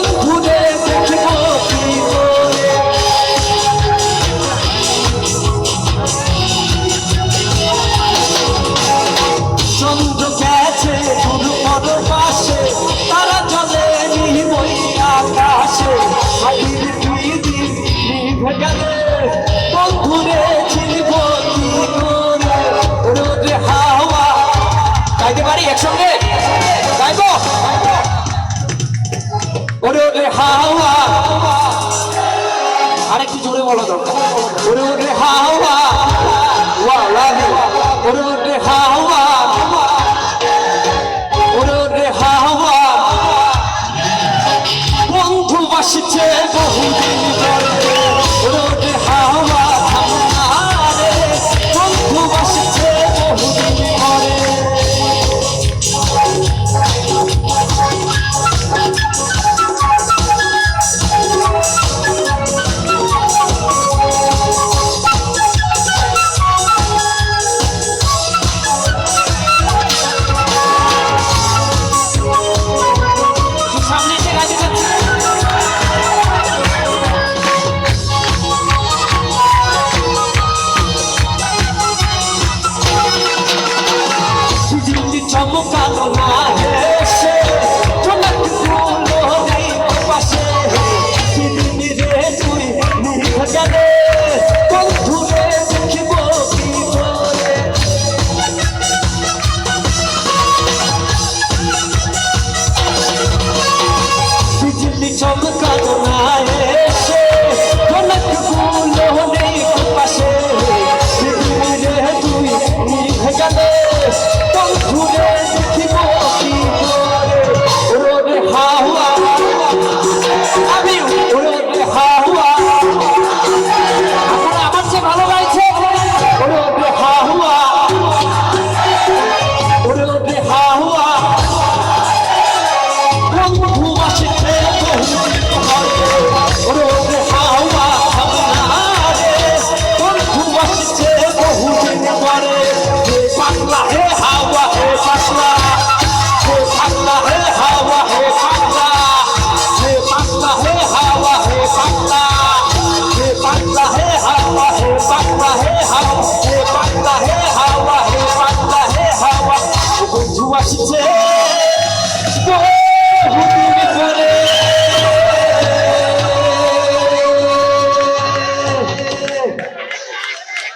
বন্ধুরে দেখব কি করে। চন্দ্র গেছে দুর্বল পাশে, তারা চলে নিবই আকাশে, হাতির বিধি নিভে গেলে বন্ধুরে চিনব কি করে। রোদে হাওয়া গাইতে পারি একসঙ্গে গাইব। রোদে হাওয়া আরেকটু জোরে বলা দরকার। রোদে হাওয়া রোদে হাওয়া রোদে হাওয়া বন্ধু বাসছে বহুদিন ধরে। রোদে হাওয়া রে বন্ধু বাসছে বহুদিন ধরে। চমকানো না হেসে ঝলক গুলো নেই পাশে, সেদিন রে তুই নিভে গেলে বন্ধুরে দেখব কি করে। বিজলি চমকানো না হেসে ঝলক গুলো নেই পাশে, সেদিন রে তুই নিভে গেলে বন্ধুরে দেখব কি করে। রোদে হাওয়া আমি রোদে হাওয়া আপনারা আমার চেয়ে ভালো গাইছে। রোদে হাওয়া রোদে হাওয়া বন্ধু বাসছে রোদে হাওয়া রে বন্ধু বাসছে বহুদিন পরে। পাগলা হে হাওয়া হে পাগলা, হে পাগলা হে হাওয়া হে পাগলা, হে পাগলা হে হাওয়া হে পাগলা, হে পাগলা হে হাওয়া হে পাগলা হে হাওয়া, হে পাগলা হে হাওয়া হে পাগলা হে হাওয়া বন্ধু আসছে